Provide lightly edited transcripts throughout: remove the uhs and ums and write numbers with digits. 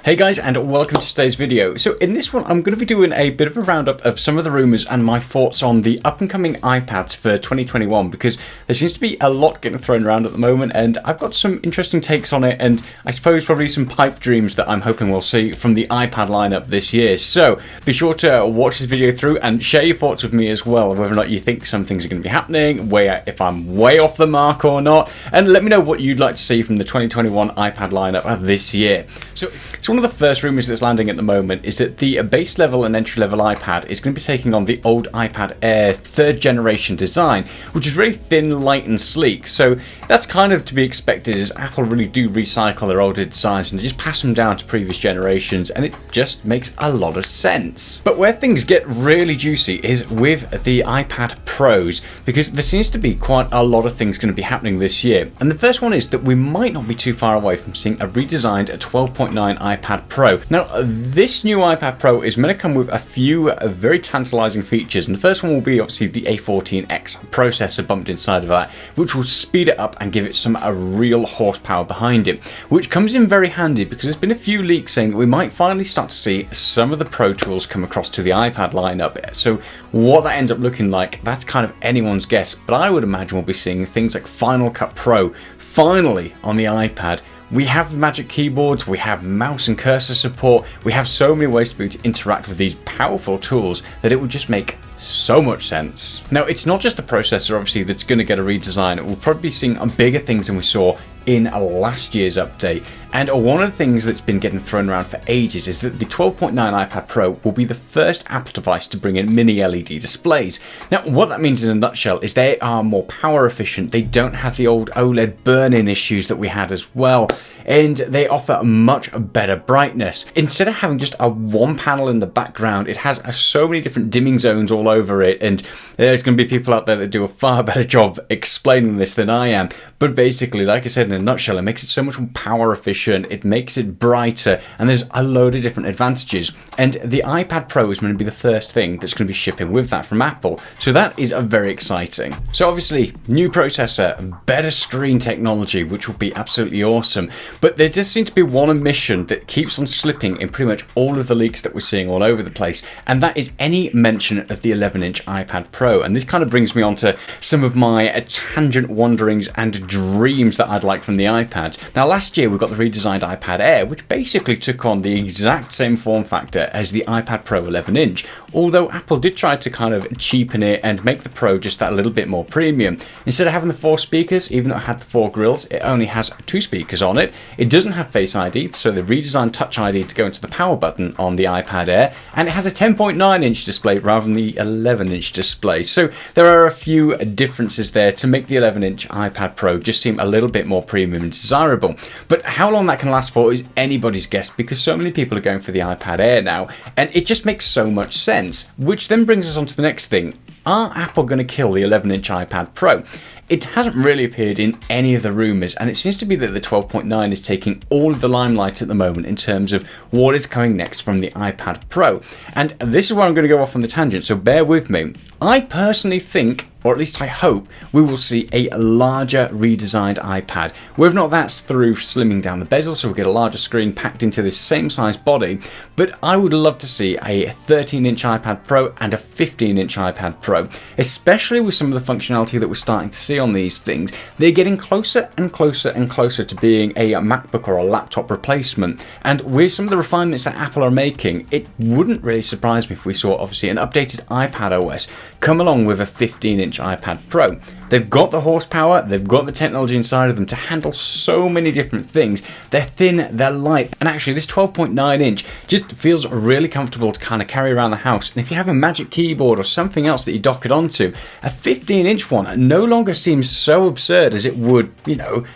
Hey guys, and welcome to today's video. So in this one, I'm going to be doing a bit of a roundup of some of the rumours and my thoughts on the up and coming iPads for 2021, because there seems to be a lot getting thrown around at the moment, and I've got some interesting takes on it, and I suppose probably some pipe dreams that I'm hoping we'll see from the iPad lineup this year. So be sure to watch this video through and share your thoughts with me as well, whether or not you think some things are going to be happening, if I'm way off the mark or not, and let me know what you'd like to see from the 2021 iPad lineup this year. So one of the first rumours that's landing at the moment is that the base level and entry level iPad is going to be taking on the old iPad Air 3rd generation design, which is really thin, light and sleek. So that's kind of to be expected, as Apple really do recycle their older designs and just pass them down to previous generations, and it just makes a lot of sense. But where things get really juicy is with the iPad Pros, because there seems to be quite a lot of things going to be happening this year. And the first one is that we might not be too far away from seeing a redesigned 12.9 iPad Pro. Now, this new iPad Pro is meant to come with a few very tantalizing features, and the first one will be obviously the A14X processor bumped inside of that, which will speed it up and give it some real horsepower behind it, which comes in very handy because there's been a few leaks saying that we might finally start to see some of the Pro tools come across to the iPad lineup. So what that ends up looking like, that's kind of anyone's guess, but I would imagine we'll be seeing things like Final Cut Pro finally on the iPad. We have the Magic Keyboards, we have mouse and cursor support, we have so many ways to be able to interact with these powerful tools that it would just make so much sense. Now, it's not just the processor, obviously, that's going to get a redesign. We'll probably be seeing bigger things than we saw in last year's update. And one of the things that's been getting thrown around for ages is that the 12.9 iPad Pro will be the first Apple device to bring in mini LED displays. Now, what that means in a nutshell is they are more power efficient. They don't have the old OLED burn-in issues that we had as well, and they offer a much better brightness. Instead of having just a one panel in the background, it has so many different dimming zones all over it, and there's going to be people out there that do a far better job explaining this than I am. But basically, like I said, in a nutshell, it makes it so much more power efficient, it makes it brighter, and there's a load of different advantages. And the iPad Pro is going to be the first thing that's going to be shipping with that from Apple, so that is very exciting. So obviously, new processor, better screen technology, which will be absolutely awesome. But there does seem to be one omission that keeps on slipping in pretty much all of the leaks that we're seeing all over the place, and that is any mention of the 11-inch iPad Pro. And this kind of brings me on to some of my tangent wanderings and dreams that I'd like from the iPad. Now, last year we got the redesigned iPad Air, which basically took on the exact same form factor as the iPad Pro 11-inch, although Apple did try to kind of cheapen it and make the Pro just that little bit more premium. Instead of having the 4 speakers, even though it had the 4 grills, it only has 2 speakers on it. It doesn't have Face ID, so they redesigned Touch ID to go into the power button on the iPad Air, and it has a 10.9-inch display rather than the 11-inch display. So there are a few differences there to make the 11-inch iPad Pro just seem a little bit more premium and desirable. But how long that can last for is anybody's guess, because so many people are going for the iPad Air now, and it just makes so much sense. Which then brings us on to the next thing. Are Apple going to kill the 11-inch iPad Pro? It hasn't really appeared in any of the rumours, and it seems to be that the 12.9 is taking all of the limelight at the moment in terms of what is coming next from the iPad Pro. And this is where I'm going to go off on the tangent, so bear with me. I personally think, or at least I hope, we will see a larger redesigned iPad. Whether or not that's through slimming down the bezel so we get a larger screen packed into this same size body, but I would love to see a 13-inch iPad Pro and a 15-inch iPad Pro, especially with some of the functionality that we're starting to see on these things. They're getting closer and closer and closer to being a MacBook or a laptop replacement, and with some of the refinements that Apple are making, it wouldn't really surprise me if we saw obviously an updated iPad OS come along with a 15-inch iPad Pro. They've got the horsepower, they've got the technology inside of them to handle so many different things. They're thin, they're light, and actually this 12.9-inch just feels really comfortable to kind of carry around the house. And if you have a Magic Keyboard or something else that you dock it onto, a 15-inch one no longer seems so absurd as it would,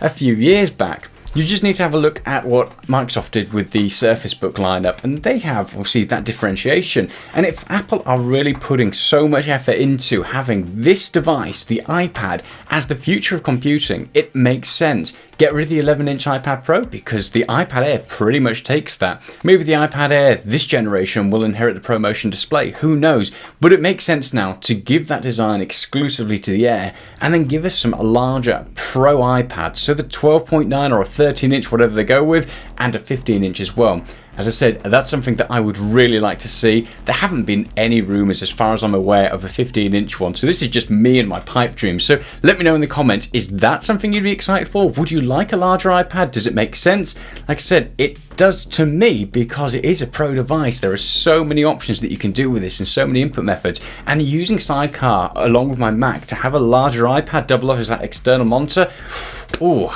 a few years back. You just need to have a look at what Microsoft did with the Surface Book lineup, and they have obviously that differentiation. And if Apple are really putting so much effort into having this device, the iPad, as the future of computing, it makes sense. get rid of the 11-inch iPad Pro because the iPad Air pretty much takes that. Maybe the iPad Air this generation will inherit the ProMotion display, who knows? But it makes sense now to give that design exclusively to the Air and then give us some larger Pro iPads, so the 12.9 or a 13-inch, whatever they go with, and a 15-inch as well. As I said, that's something that I would really like to see. There haven't been any rumours as far as I'm aware of a 15-inch one, so this is just me and my pipe dreams. So let me know in the comments, is that something you'd be excited for? Would you like a larger iPad? Does it make sense? Like I said, it does to me because it is a Pro device. There are so many options that you can do with this and so many input methods, and using Sidecar along with my Mac to have a larger iPad double up as that external monitor, ooh,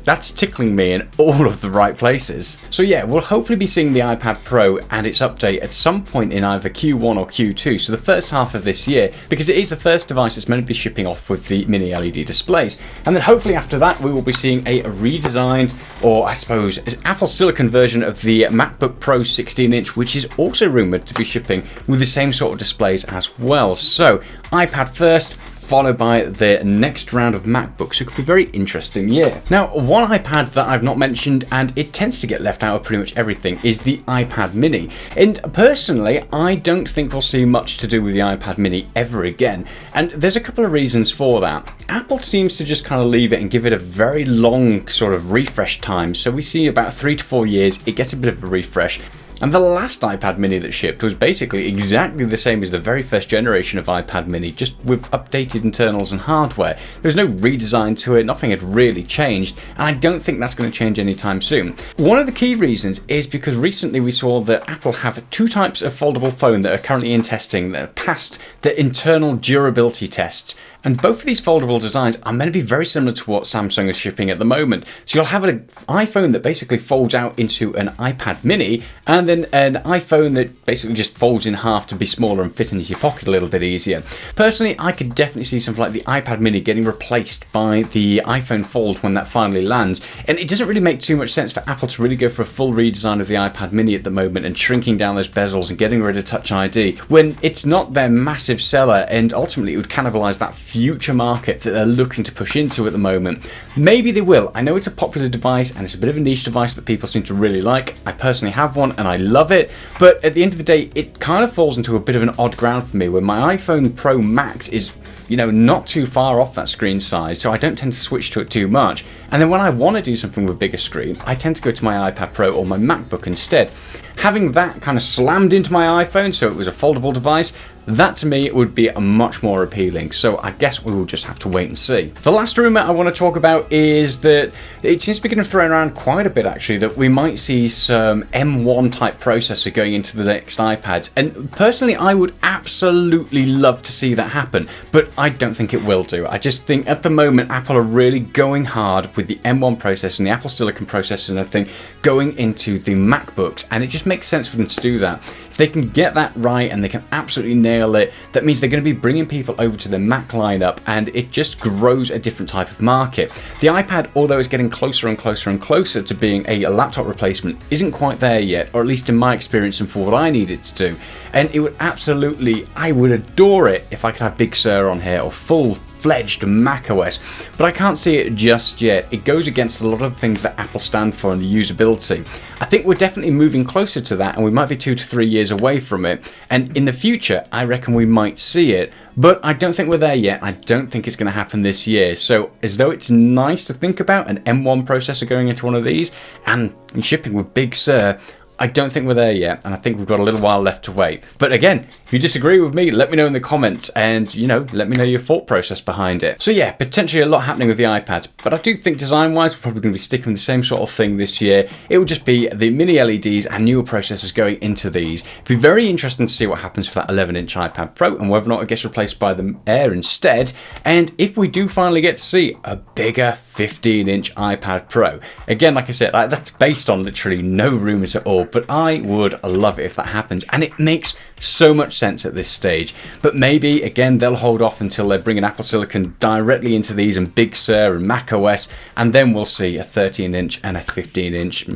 that's tickling me in all of the right places. So yeah, we'll hopefully be seeing the iPad Pro and its update at some point in either Q1 or Q2, so the first half of this year, because it is the first device that's meant to be shipping off with the mini LED displays. And then hopefully after that we will be seeing a redesigned, or I suppose Apple Silicon version of the MacBook Pro 16-inch, which is also rumoured to be shipping with the same sort of displays as well. So iPad first, followed by the next round of MacBooks. So it could be a very interesting year. Now, one iPad that I've not mentioned, and it tends to get left out of pretty much everything, is the iPad mini. And personally, I don't think we'll see much to do with the iPad mini ever again. And there's a couple of reasons for that. Apple seems to just kind of leave it and give it a very long sort of refresh time. So we see about 3 to 4 years, it gets a bit of a refresh. And the last iPad mini that shipped was basically exactly the same as the very first generation of iPad mini, just with updated internals and hardware. There's no redesign to it, nothing had really changed, and I don't think that's going to change anytime soon. One of the key reasons is because recently we saw that Apple have 2 types of foldable phone that are currently in testing that have passed the internal durability tests. And both of these foldable designs are meant to be very similar to what Samsung is shipping at the moment. So you'll have an iPhone that basically folds out into an iPad mini, and then an iPhone that basically just folds in half to be smaller and fit into your pocket a little bit easier. Personally, I could definitely see something like the iPad mini getting replaced by the iPhone Fold when that finally lands. And it doesn't really make too much sense for Apple to really go for a full redesign of the iPad mini at the moment and shrinking down those bezels and getting rid of Touch ID when it's not their massive seller, and ultimately it would cannibalize that future market that they're looking to push into at the moment. Maybe they will. I know it's a popular device and it's a bit of a niche device that people seem to really like. I personally have one and I love it, but at the end of the day it kind of falls into a bit of an odd ground for me where my iPhone Pro Max is, you know, not too far off that screen size, so I don't tend to switch to it too much. And then when I want to do something with a bigger screen, I tend to go to my iPad Pro or my MacBook instead. Having that kind of slammed into my iPhone so it was a foldable device, that to me would be much more appealing. So I guess we will just have to wait and see. The last rumour I want to talk about is that it seems to be getting thrown around quite a bit actually, that we might see some M1 type processor going into the next iPads. And personally I would absolutely love to see that happen, but I don't think it will do. I just think at the moment Apple are really going hard with the M1 processor and the Apple Silicon processor and everything going into the MacBooks, and it just makes sense for them to do that. If they can get that right and they can absolutely nail it, that means they're going to be bringing people over to the Mac lineup, and it just grows a different type of market. The iPad, although it's getting closer and closer and closer to being a laptop replacement, isn't quite there yet, or at least in my experience and for what I need it to do. And it would absolutely, I would adore it if I could have Big Sur on here or full-fledged macOS, but I can't see it just yet. It goes against a lot of the things that Apple stand for and the usability. I think we're definitely moving closer to that, and we might be 2 to 3 years away from it, and in the future I reckon we might see it, but I don't think we're there yet. I don't think it's going to happen this year. So as though it's nice to think about an M1 processor going into one of these and shipping with Big Sur, I don't think we're there yet, and I think we've got a little while left to wait. But again, if you disagree with me, let me know in the comments, and, you know, let me know your thought process behind it. So yeah, potentially a lot happening with the iPads, but I do think design-wise, we're probably going to be sticking with the same sort of thing this year. It will just be the mini LEDs and newer processors going into these. It'll be very interesting to see what happens for that 11-inch iPad Pro, and whether or not it gets replaced by the Air instead, and if we do finally get to see a bigger 15-inch iPad Pro. Again, like I said, that's based on literally no rumours at all, but I would love it if that happens, and it makes so much sense at this stage. But maybe, again, they'll hold off until they're bringing Apple Silicon directly into these and Big Sur and macOS, and then we'll see a 13-inch and a 15-inch.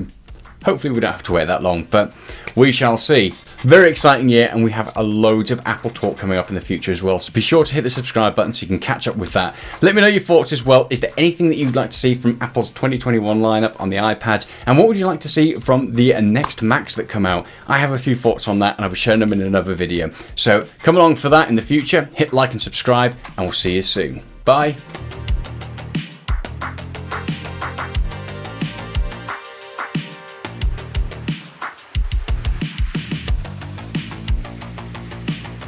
Hopefully we don't have to wait that long, but we shall see. Very exciting year, and we have a loads of Apple talk coming up in the future as well. So be sure to hit the subscribe button so you can catch up with that. Let me know your thoughts as well. Is there anything that you'd like to see from Apple's 2021 lineup on the iPad? And what would you like to see from the next Macs that come out? I have a few thoughts on that, and I'll be sharing them in another video. So come along for that in the future. Hit like and subscribe, and we'll see you soon. Bye.